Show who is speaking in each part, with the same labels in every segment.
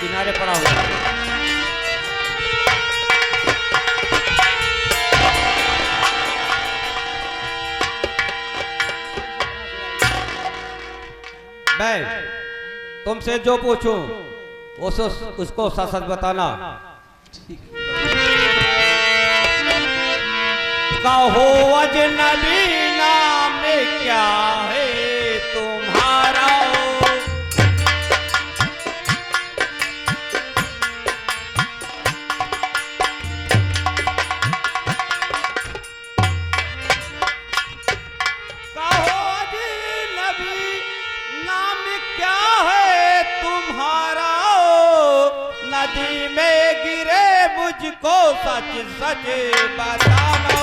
Speaker 1: किनारे पड़ा हुआ है। मैं तुमसे जो पूछूं उसको सच सच बताना। कहो अजनबी नाम क्या है तुम्हारा? कहो अजनबी नाम क्या है तुम्हारा? नदी में गिरे मुझको सच सच बताना।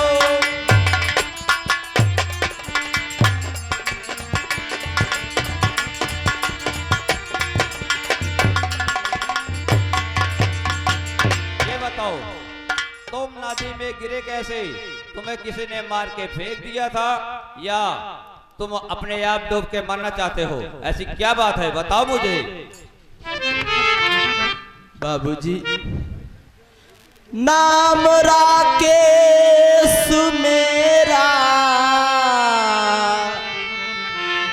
Speaker 1: तुम नदी में गिरे कैसे? तुम्हें किसी ने मार के फेंक दिया था या तुम अपने आप डूब के मरना चाहते हो? ऐसी क्या बात है, बताओ मुझे।
Speaker 2: बाबूजी, नाम राकेश मेरा,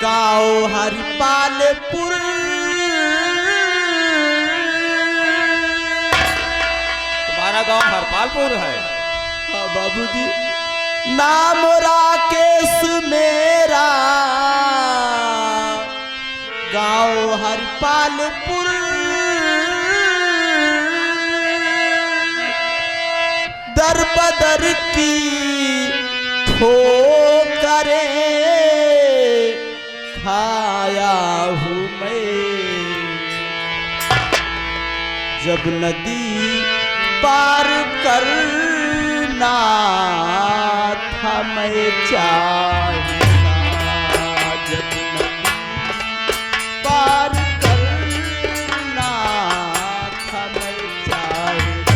Speaker 2: गाँव हरिपालपुर।
Speaker 1: तुम्हारा गांव हरपालपुर है?
Speaker 2: हाँ बाबूजी, नाम राकेश मेरा, गाँव हरिपालपुर। दर बदर की ठोकरें खाया हूँ मैं, जब नदी पार करना था मैं चाहता, जब नदी पार करना था मैं चाहता।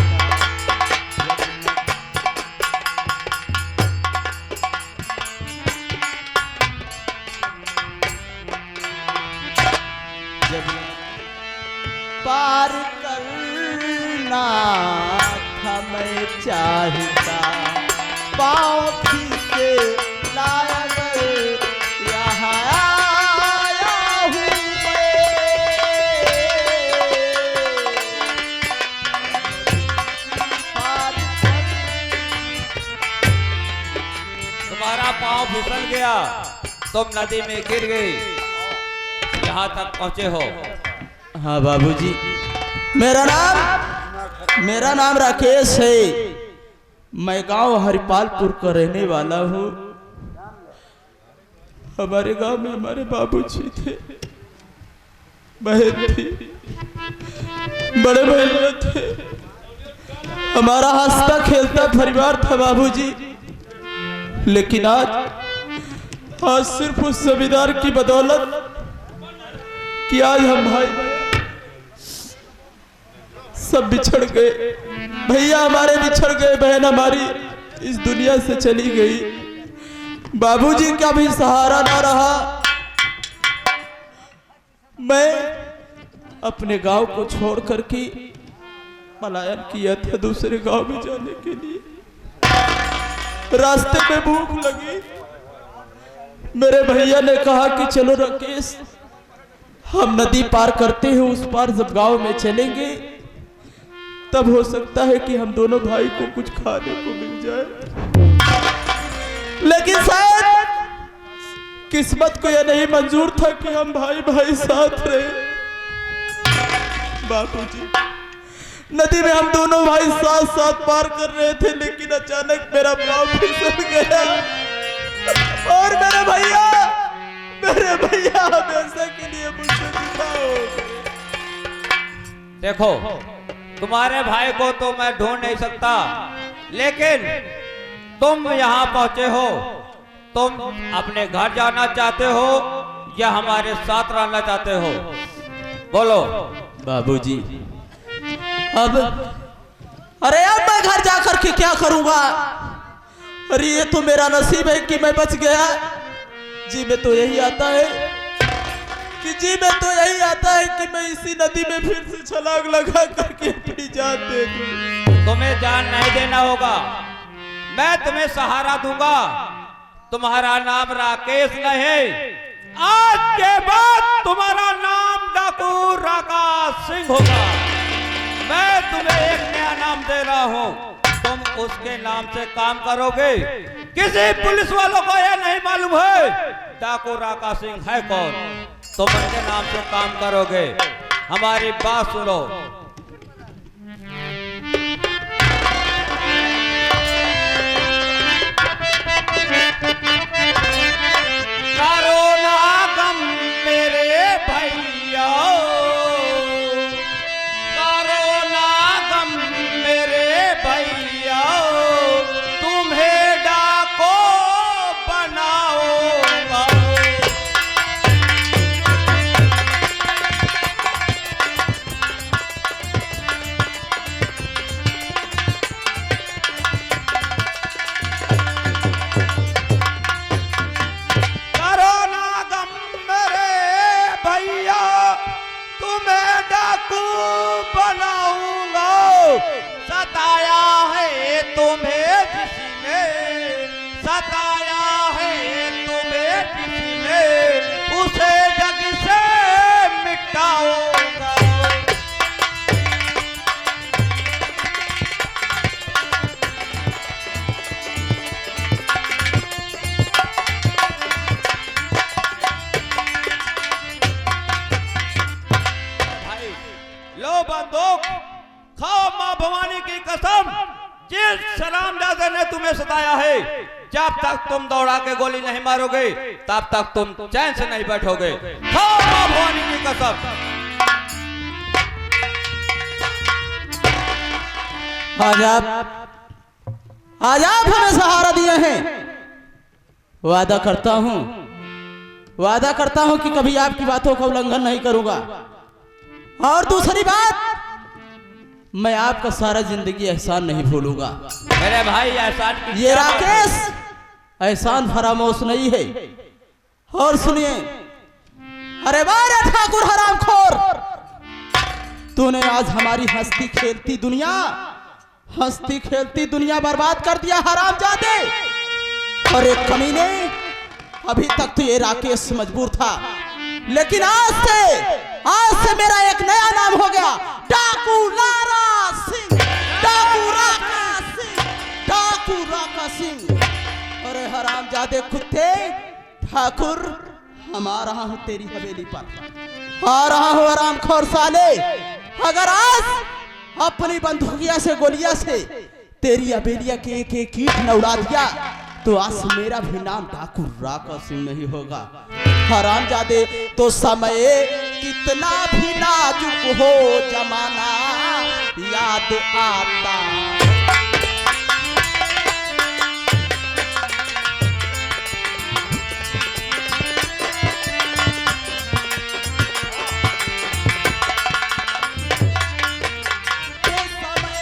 Speaker 2: जब पार करना था मैं चाहता, पाँव से लाया गए यहाँ आया हूँ
Speaker 1: तुम्हारा पांव फिसल गया, तुम नदी में गिर गए, यहाँ तक पहुंचे हो।
Speaker 2: हाँ बाबूजी, मेरा नाम राकेश है। मैं गांव हरिपालपुर का रहने वाला हूँ। हमारे गांव में हमारे बाबूजी थे, बहन थी, बड़े भैया थे, हमारा हंसता खेलता परिवार था बाबूजी। लेकिन आज सिर्फ उस जमींदार की बदौलत कि आज हम भाई सब बिछड़ गए। भैया हमारे बिछड़ गए, बहन हमारी इस दुनिया से चली गई, बाबूजी का भी सहारा ना रहा। मैं अपने गांव को छोड़ करके पलायन किया था दूसरे गांव में जाने के लिए। रास्ते में भूख लगी, मेरे भैया ने कहा कि चलो राकेश, हम नदी पार करते हैं, उस पार जब गांव में चलेंगे तब हो सकता है कि हम दोनों भाई को कुछ खाने को मिल जाए। लेकिन शायद किस्मत को यह नहीं मंजूर था कि हम भाई भाई साथ रहे। बाबूजी, नदी में हम दोनों भाई साथ साथ पार कर रहे थे, लेकिन अचानक मेरा पाँव फिसल गया और मेरे भैया हमेशा के लिए मुझसे जुदा हो गए।
Speaker 1: देखो, तुम्हारे भाई को तो मैं ढूंढ नहीं सकता, लेकिन तुम यहाँ पहुंचे हो, तुम अपने घर जाना चाहते हो या हमारे साथ रहना चाहते हो? बोलो।
Speaker 2: बाबूजी, अरे अब मैं घर जाकर के क्या करूंगा? अरे ये तो मेरा नसीब है कि मैं बच गया। जी में तो यही आता है कि जी में तो यही आता है कि मैं इसी नदी में फिर से छलांग लगा करके अपनी जान दे दूं।
Speaker 1: तुम्हें जान नहीं देना होगा, मैं तुम्हें सहारा दूंगा। तुम्हारा नाम राकेश नहीं, आज के बाद तुम्हारा नाम डाकू राका सिंह होगा। मैं तुम्हें एक नया नाम दे रहा हूँ, तुम उसके नाम से काम करोगे। किसी पुलिस वालों को यह नहीं मालूम है डाकू राका सिंह है कौन। तुम उनके नाम से काम करोगे। हमारी बात सुनो। करो ना गम मेरे भैया, करो ना गम मेरे भैया, तुम्हें डाको बनाऊंगा। करो ना गम मेरे भैया, तुम्हें डाकू बनाऊंगा। सताया है तुम्हें जिसने, सताया है तुम्हें जिसने, उसे जग से मिटाऊंगा। भाई लो बंदूक, खाओ मां भवानी की कसम। जिस सलामजादे ने तुम्हें सताया है, जब तक तुम दौड़ा के गोली नहीं मारोगे तब तक तुम चैन से नहीं बैठोगे। खाओ मां भवानी की कसम।
Speaker 2: आज आप हमें सहारा दिए हैं। वादा करता हूं कि कभी आपकी बातों का उल्लंघन नहीं करूंगा। और दूसरी बात, मैं आपका सारा जिंदगी एहसान नहीं भूलूंगा।
Speaker 1: मेरे भाई एहसान की
Speaker 2: ये
Speaker 1: क्या बात है?
Speaker 2: राकेश एहसान फरामोश नहीं है। और सुनिए, अरे वाह ठाकुर हरामखोर, तूने आज हमारी हंसती खेलती दुनिया बर्बाद कर दिया हरामजादे। और एक कमीने, अभी तक तो ये राकेश मजबूर था, लेकिन आज से मेरा एक नया नाम हो गया, डाकू लारा सिंह, डाकू राका सिंह। अरे हरामजादे कुत्ते, ठाकुर हम आ रहा हूं तेरी हवेली पर, आ रहा हूं हरामखोर साले। अगर आज अपनी बंदूकिया से गोलियां से तेरी हवेलिया के एक एक ईंट न उड़ा दिया तो आज मेरा भी नाम डाकू राका सिंह नहीं होगा। हरामजादे, तो समय कितना भी नाजुक हो जमाना याद आता। तो समय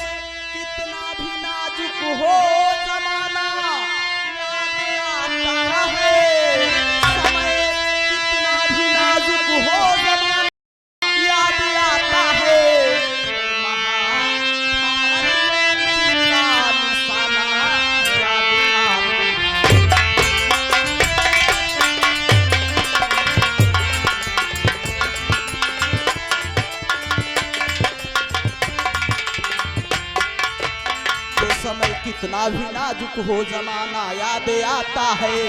Speaker 2: कितना भी नाजुक हो जमाना याद आता है। समय कितना भी नाजुक हो जमाना याद आता है। महाभारत का निशाना याद आता है। तो समय कितना भी नाजुक हो जमाना याद आता है।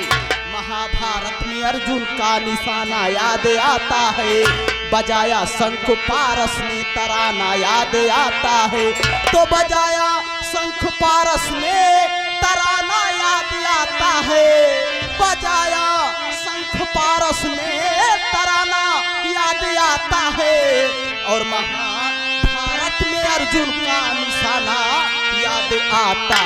Speaker 2: महाभारत में अर्जुन का निशाना याद आता है। बजाया शंख पारस ने तराना याद आता है। तो बजाया शंख पारस ने तराना याद आता है। बजाया शंख पारस ने तराना याद आता है। और महाभारत में अर्जुन का निशाना याद आता।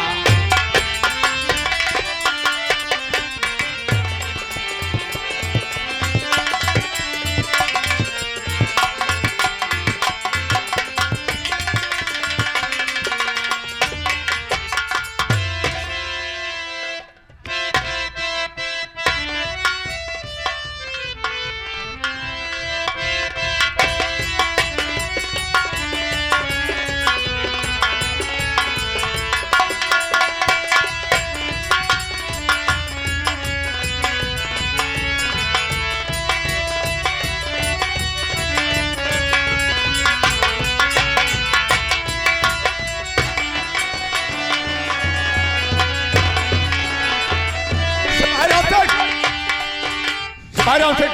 Speaker 3: राम सिंह,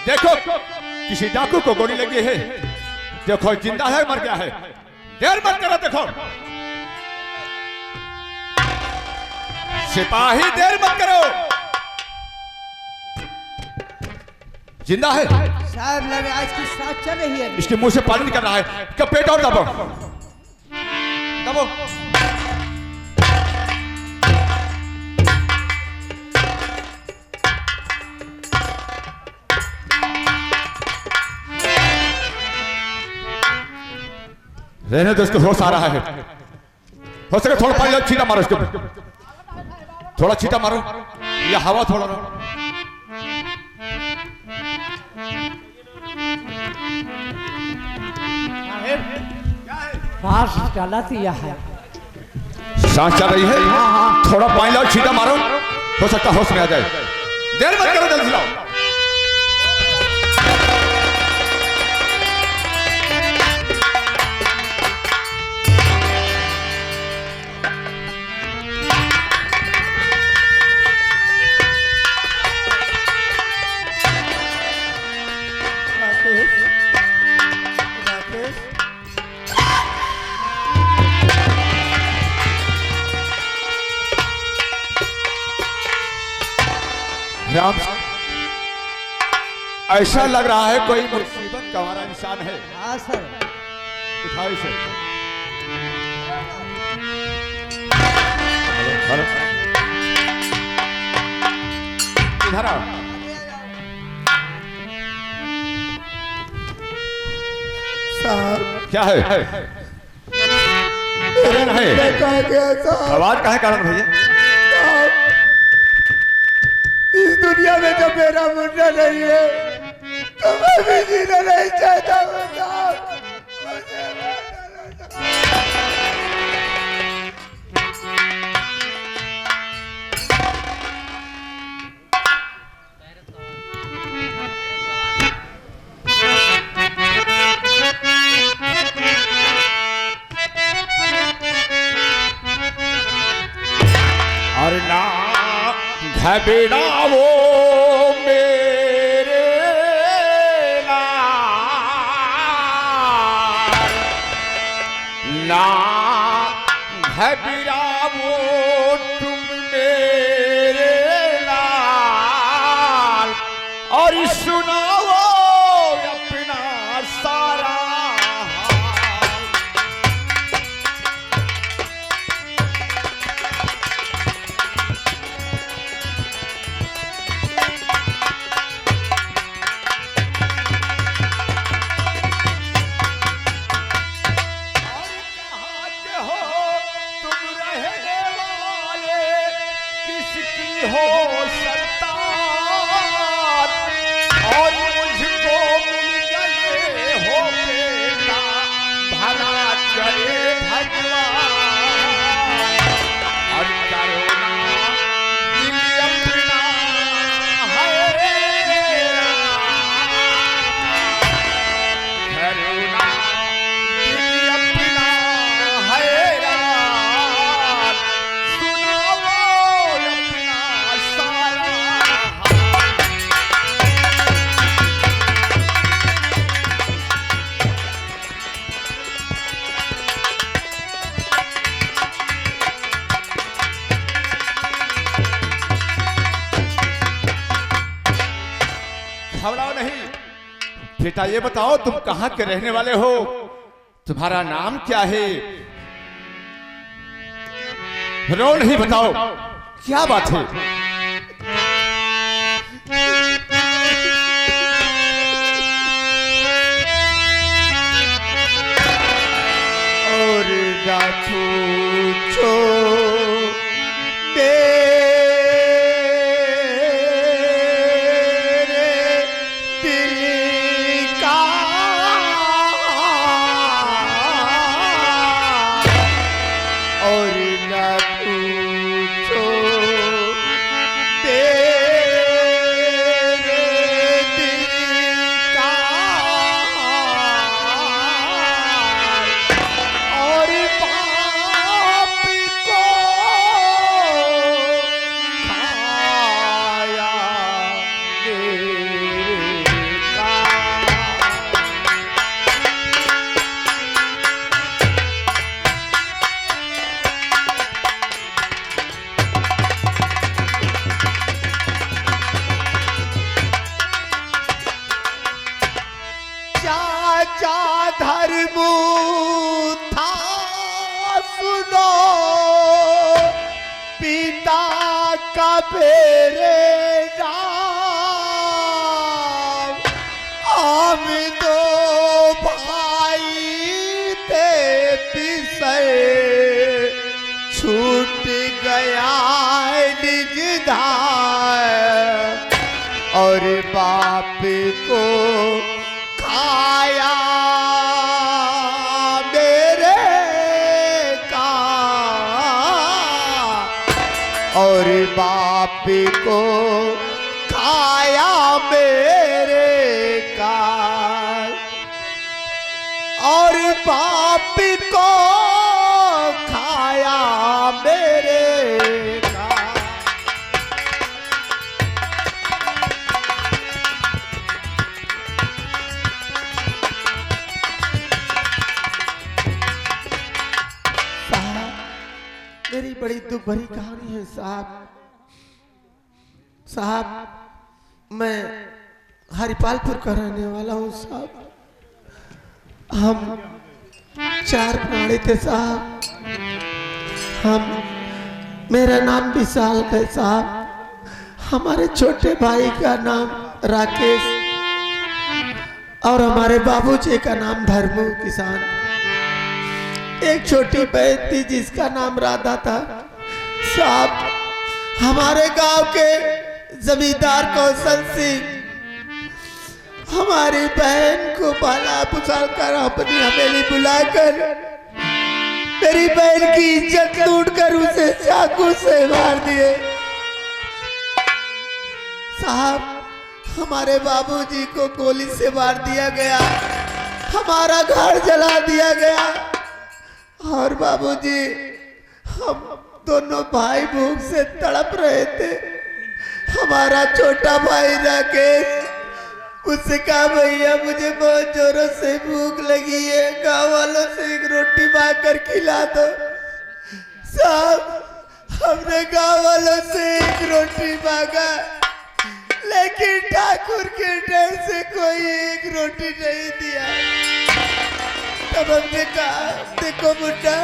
Speaker 3: देखो किसी डाकू को गोली लगी है। देखो जिंदा है मर गया है, देर मत करो। देखो सिपाही, देर मत करो। जिंदा है
Speaker 4: साहब, लगे आज की सांस चल रही है।
Speaker 3: इसके मुंह से पानी निकल रहा है। इसका पेट और दबो दबो। रहने दो, इसको होश आ रहा है। हो सके थोड़ा पानी छीटा मारो इसके ऊपर, थोड़ा छीटा मारो या हवा थोड़ा।
Speaker 4: सांस चलाती है।
Speaker 3: सांस चल रही है। थोड़ा पानी लाओ, छीटा मारो, हो सकता होश में आ जाए। देर मत करो, जल्दी लाओ। राम, ऐसा लग रहा है कोई मुसीबत का हमारा इंसान है।
Speaker 4: हाँ सर।
Speaker 3: उठाओ इसे। इधर आओ।
Speaker 5: साहब
Speaker 3: क्या है? कारण है?
Speaker 5: कहा गया साहब,
Speaker 3: आवाज का है कारण भैया?
Speaker 5: इस दुनिया में जब मेरा मुन्ना नहीं है तो मैं भी जीना नहीं चाहता हूँ साहब। मुझे मारना नहीं।
Speaker 3: और ना घबराओ मेरे लाल, ना घबराओ तुम मेरे लाल, और सुनाओ अपना सारा हाल। हो सरताज, और मुझको मिल गए हो बेटा, भला करे भगवान। और करुणा दिल अपना है राम, करुणा दिल अपना है राम, सुनाओ अपना सारा हाल। घबराओ नहीं बेटा, ये बताओ तुम कहाँ के रहने वाले हो? तुम्हारा नाम क्या है? रो नहीं, बताओ क्या बात है?
Speaker 5: और ना पूछो मेरे दिल का, और ना पूछो मेरे दिल का, और बाप को पेरे जान हम दो भाई थे पिसे छूट गया निज धाम और बाप को खाया मेरे का और बाप को खाया मेरे का और बाप को खाया मेरे का। साहब मेरी बड़ी दुख भरी कहानी है साहब। साहब मैं हरिपालपुर का रहने वाला हूँ साहब। हम 4 प्राणी थे साहब। हम मेरा नाम विशाल है साहब। हमारे छोटे भाई का नाम राकेश और हमारे बाबूजी का नाम धर्मू किसान। एक छोटी बहन थी जिसका नाम राधा था साहब। हमारे गांव के जमींदार कौशल सिंह हमारी बहन को पाला पुसाल कर अपनी हवेली बुलाकर मेरी बहन की इज्जत लूट कर उसे चाकू से मार दिए साहब। हमारे बाबूजी को गोली से मार दिया गया, हमारा घर जला दिया गया और बाबूजी हम दोनों भाई भूख से तड़प रहे थे। हमारा छोटा भाई राकेश उससे कहा भैया मुझे बहुत जोरों से भूख लगी है, गाँव वालों से एक रोटी मांगकर खिला दो। साहब हमने गाँव वालों से एक रोटी मांगा लेकिन ठाकुर के डर से कोई एक रोटी नहीं दिया। तब हमने कहा देखो मुन्ना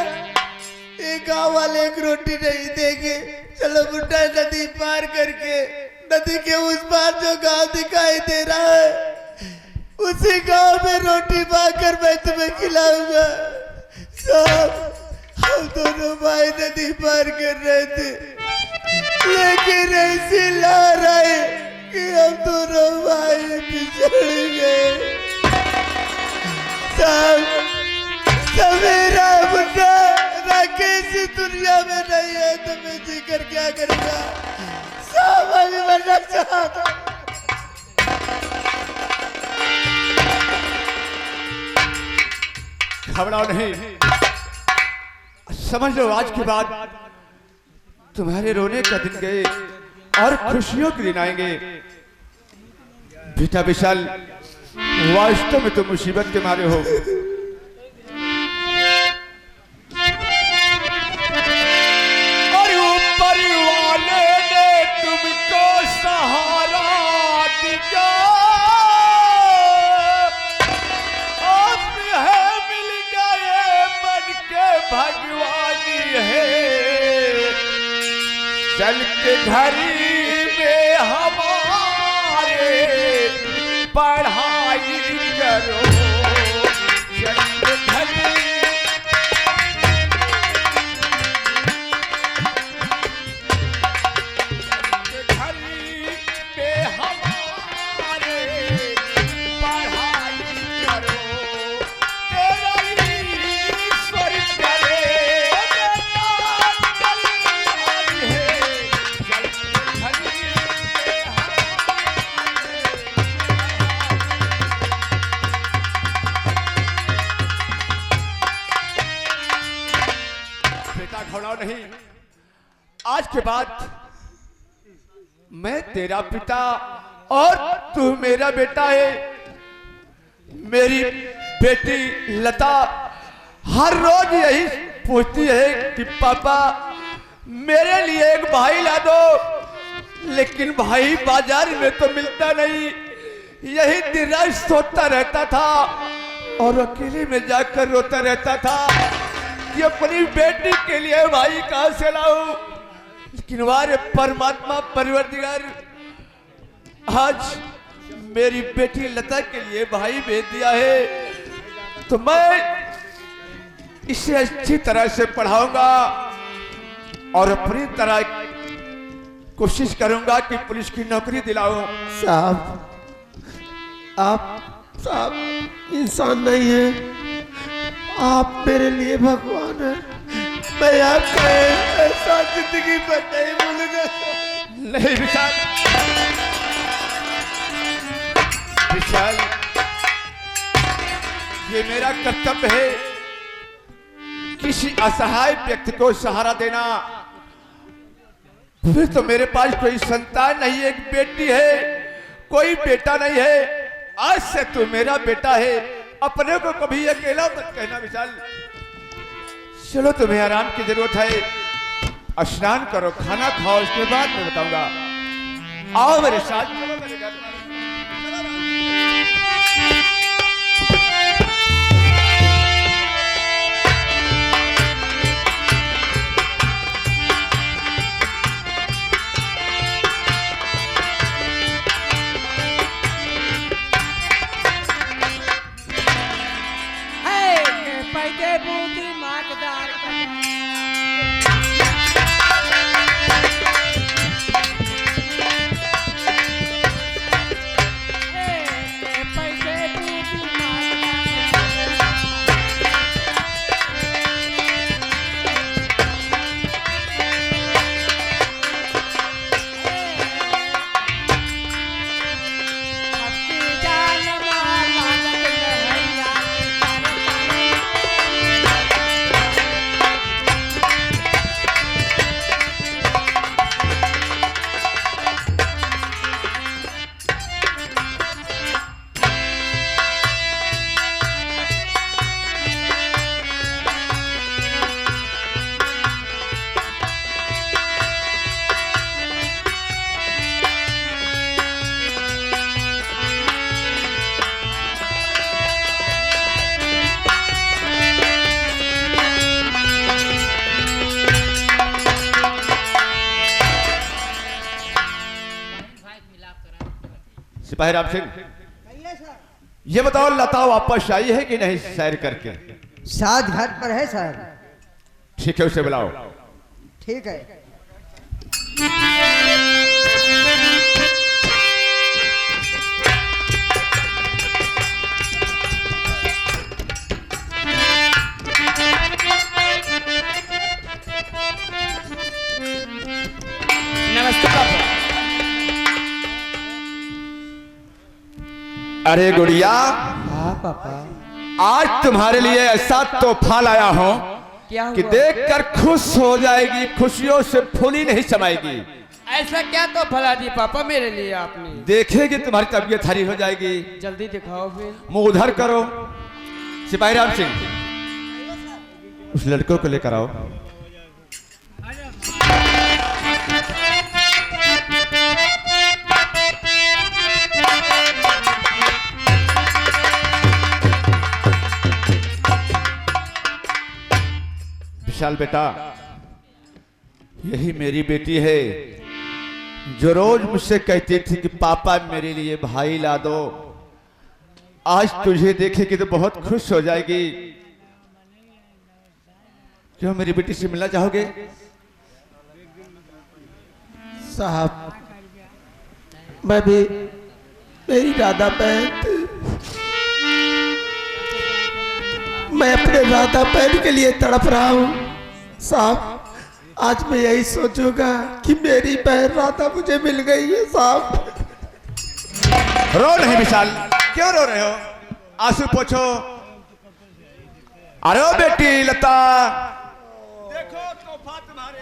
Speaker 5: ये गाँव वाले एक रोटी नहीं देंगे, चलो मुन्ना नदी पार करके नदी के उस पार जो गांव दिखाई दे रहा है उसी गांव में रोटी पाकर मैं तुम्हें खिलाऊंगा। साहब हम दोनों भाई नदी पार कर रहे थे लेकिन ऐसी लहर आई कि हम दोनों भाई बिछड़ गए। साहब मेरा मुन्ना राकेश दुनिया में नहीं है तो मैं जीकर क्या करूंगा। साहब अभी मरना चाहता।
Speaker 3: घबराओ नहीं, समझ लो आज के बाद तुम्हारे रोने का दिन गए और खुशियों के दिन आएंगे। बेटा विशाल वास्तव में तुम मुसीबत के मारे हो। और ऊपर वाले ने तुमको सहारा दिया, अब है मिल गए बन के भगवानी है। चल के घरी में हमारे पढ़ाई करो, चल के घरी में हमारे पढ़ाई करो, तेरा ईश्वर करे घबराओ नहीं, आज के बाद मैं तेरा पिता और तू मेरा बेटा है। मेरी बेटी लता हर रोज यही पूछती है कि पापा मेरे लिए एक भाई ला दो, लेकिन भाई बाजार में तो मिलता नहीं। यही दिन रात सोचता रहता था और अकेले में जाकर रोता रहता था कि अपनी बेटी के लिए भाई कहां से लाऊं। लेकिन वारे परमात्मा परवरदिगार आज मेरी बेटी लता के लिए भाई भेज दिया है, तो मैं इसे अच्छी तरह से पढ़ाऊंगा और अपनी तरह कोशिश करूंगा कि पुलिस की नौकरी दिलाऊं।
Speaker 5: साहब आप इंसान नहीं है, आप मेरे लिए भगवान है। मैं आपका ऐसा जिंदगी पर नहीं भूलूंगा।
Speaker 3: नहीं विशाल, विशाल ये मेरा कर्तव्य है किसी असहाय व्यक्ति को सहारा देना। फिर तो मेरे पास कोई संतान नहीं है, एक बेटी है, कोई बेटा नहीं है। आज से तू मेरा बेटा है, अपने को कभी अकेला मत कहना विशाल। चलो तुम्हें आराम की जरूरत है, स्नान करो, खाना खाओ, उसके बाद मैं बताऊंगा। आओ मेरे साथ, चलो मेरे घर।
Speaker 4: पैके बूंदी माकदार पैके बूंदी
Speaker 3: सिपाही राम सिंह, ये बताओ लता वापस आई है कि नहीं सैर करके?
Speaker 4: साथ घर पर है सर।
Speaker 3: ठीक है, उसे बुलाओ।
Speaker 4: ठीक है।
Speaker 1: नमस्ते पापा।
Speaker 3: अरे गुड़िया,
Speaker 4: हाँ पापा।
Speaker 3: आज तुम्हारे लिए ऐसा तोहफा लाया हूँ
Speaker 4: क्या
Speaker 3: कि
Speaker 4: हुआ?
Speaker 3: देखकर खुश हो जाएगी, खुशियों से फूली नहीं समाएगी।
Speaker 2: ऐसा क्या तो भला दी पापा मेरे लिए आपने?
Speaker 3: देखेगी तुम्हारी तबीयत हरी हो जाएगी।
Speaker 2: जल्दी दिखाओ फिर।
Speaker 3: मुंह उधर करो। सिपाही राम सिंह, उस लड़कों को लेकर आओ। विशाल बेटा, यही मेरी बेटी है जो रोज मुझसे कहती थी कि पापा मेरे लिए भाई ला दो। आज तुझे देखेगी तो बहुत खुश हो जाएगी। क्यों मेरी बेटी से मिलना चाहोगे?
Speaker 5: साहब मैं भी, मेरी राधा बहन, मैं अपने राधा बहन के लिए तड़प रहा हूँ। साहब आज मैं यही सोचूंगा कि मेरी बहन राधा मुझे मिल गई है। साहब
Speaker 3: रो नहीं विशाल, क्यों रो रहे हो? आंसू पोछो। अरे ओ बेटी लता, देखो तोहफा तुम्हारे।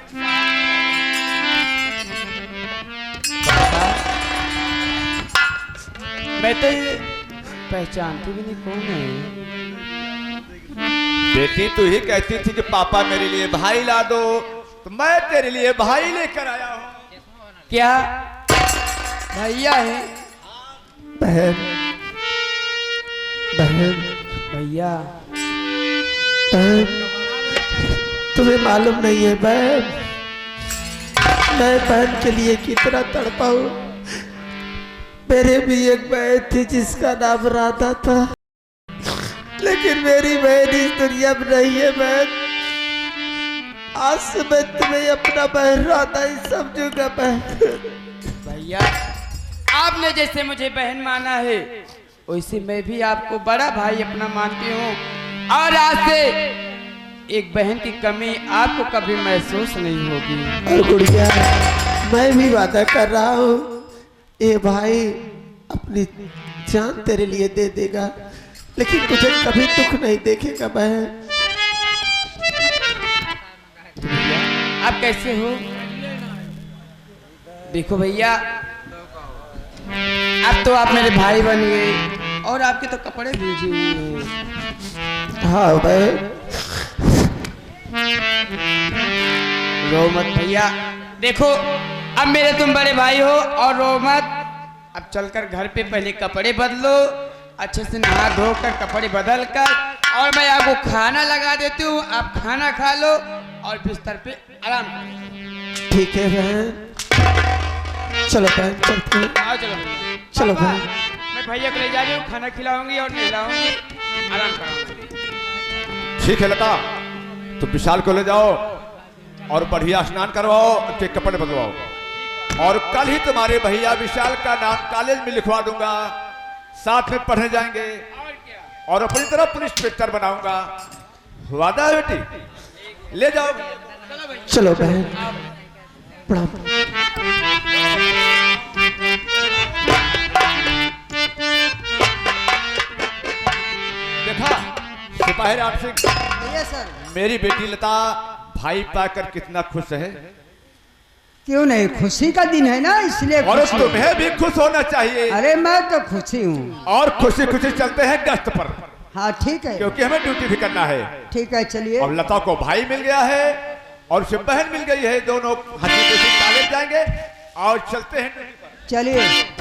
Speaker 2: मैं तो ये पहचानती भी नहीं कौन है।
Speaker 3: बेटी तू ही कहती थी कि पापा मेरे लिए भाई ला दो, तो मैं तेरे लिए भाई लेकर आया हूँ।
Speaker 2: क्या भैया है?
Speaker 5: बहन, बहन,
Speaker 2: भैया
Speaker 5: बहन, तुम्हें मालूम नहीं है बहन, मैं बहन के लिए कितना तड़पा हूँ। मेरे भी एक बहन थी जिसका नाम राधा था, लेकिन मेरी बहन इस दुनिया में नहीं है। बहन, आज से मैं तुम्हें अपना बहन राधा ही समझूंगा। बहन
Speaker 6: भैया, आपने जैसे मुझे बहन माना है वैसे मैं भी आपको बड़ा भाई अपना मानती हूँ, और आज से एक बहन की कमी आपको कभी महसूस नहीं होगी।
Speaker 5: और गुड़िया, मैं भी वादा कर रहा हूँ, ये भाई अपनी जान तेरे लिए दे देगा, लेकिन तुझे कभी दुख नहीं देखेगा। बहन,
Speaker 6: आप कैसे हो? देखो भैया, अब तो आप मेरे भाई बन गए और आपके तो कपड़े भेजे हुए हैं।
Speaker 5: हाँ बहन,
Speaker 6: रो मत भैया, देखो अब मेरे तुम बड़े भाई हो और रो मत। अब चलकर घर पे पहले कपड़े बदलो, अच्छे से नहा धो कर कपड़े बदल कर, और मैं आपको खाना लगा देती हूँ, आप खाना खा लो और बिस्तर पे आराम करो।
Speaker 5: ठीक है बहन, चलो बहन चलते हैं।
Speaker 6: आओ चलो।
Speaker 5: चलो
Speaker 6: पापा,
Speaker 5: भाई।
Speaker 6: मैं भैया को ले जा रही हूँ, खाना खिलाऊंगी और नहलाऊंगी, आराम कराऊंगी।
Speaker 3: ठीक है लता, तुम विशाल को ले जाओ और बढ़िया स्नान करवाओ, उसके कपड़े बदलवाओ, और कल ही तुम्हारे भैया विशाल का नाम कॉलेज में लिखवा दूंगा, साथ में पढ़ने जाएंगे, और अपनी तरफ पुलिस इंस्पेक्टर बनाऊंगा। वादा है बेटी? ले जाओ।
Speaker 5: चलो बहन, प्रणाम।
Speaker 3: देखा सिपाही राम सिंह,
Speaker 4: यस सर।
Speaker 3: मेरी बेटी लता भाई पाकर कितना खुश है,
Speaker 4: क्यों नहीं, खुशी का दिन है ना, इसलिए
Speaker 3: और
Speaker 4: खुश हूँ।
Speaker 3: तुम्हें भी खुश होना चाहिए।
Speaker 4: अरे मैं तो खुशी हूँ।
Speaker 3: और खुशी खुशी चलते हैं गश्त पर,
Speaker 4: हाँ ठीक है,
Speaker 3: क्योंकि हमें ड्यूटी भी करना है।
Speaker 4: ठीक है चलिए।
Speaker 3: और लता को भाई मिल गया है और उसे बहन मिल गई है, दोनों हंसी खुशी कॉलेज जाएंगे और चलते हैं ड्यूटी पर।
Speaker 4: चलिए।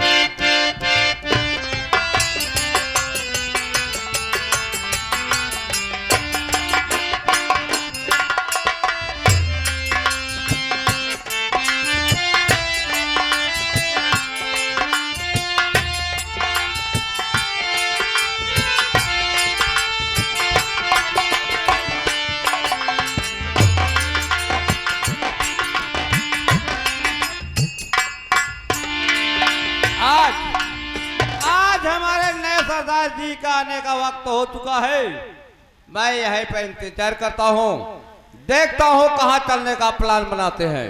Speaker 1: आज हमारे नए सरदार जी का आने का वक्त हो चुका है। मैं यहीं पे इंतजार करता हूँ, देखता हूँ कहाँ चलने का प्लान बनाते हैं।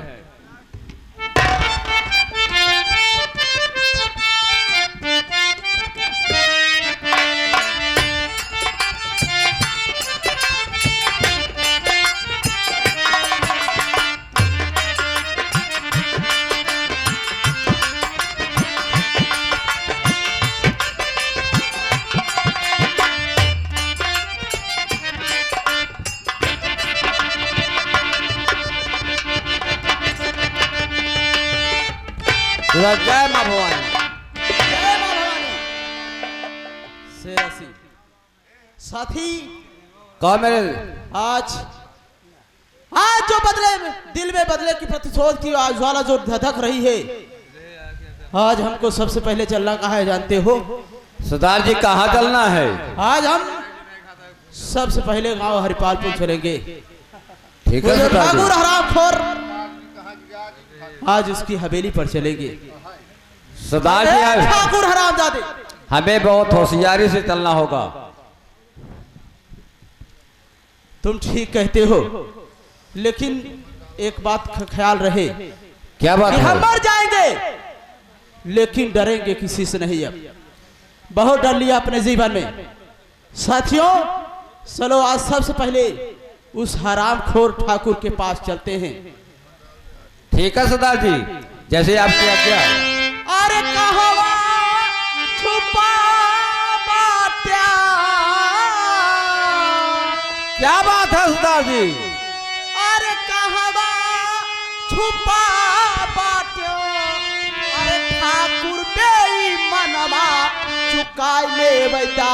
Speaker 1: जय मां भवानी।
Speaker 2: जय मां भवानी। शेरासी साथी,
Speaker 1: कहा मेरे
Speaker 2: आज आज जो बदले में दिल में बदले की प्रतिशोध की ज्वाला जो धधक रही है, आज हमको सबसे पहले चलना कहाँ है जानते हो?
Speaker 1: सरदार जी कहाँ चलना है?
Speaker 2: आज हम सबसे पहले गांव हरिपालपुर चलेंगे।
Speaker 1: ठीक है
Speaker 2: वो जो
Speaker 1: सरदार
Speaker 2: ठाकुर
Speaker 1: जी।
Speaker 2: हरामखोर आज उसकी हवेली पर चलेंगे।
Speaker 1: सरदार जी आए।
Speaker 2: ठाकुर हरामजादे,
Speaker 1: हमें बहुत होशियारी से चलना होगा।
Speaker 2: तुम ठीक कहते हो, लेकिन एक बात का ख्याल रहे
Speaker 1: क्या बात
Speaker 2: कि हम
Speaker 1: है?
Speaker 2: मर जाएंगे, लेकिन डरेंगे किसी से नहीं। अब बहुत डर लिया अपने जीवन में। साथियों, चलो आज सबसे पहले उस हरामखोर ठाकुर के पास चलते हैं।
Speaker 1: ठीक है सरदार जी, जैसे आपकी आज्ञा।
Speaker 2: अरे कहवा छुपा बाट्या,
Speaker 1: क्या बात है सरदार जी?
Speaker 2: अरे कहवा छुपा बाट्या, अरे ठाकुर बेईमानवा चुकाई ले बैठा।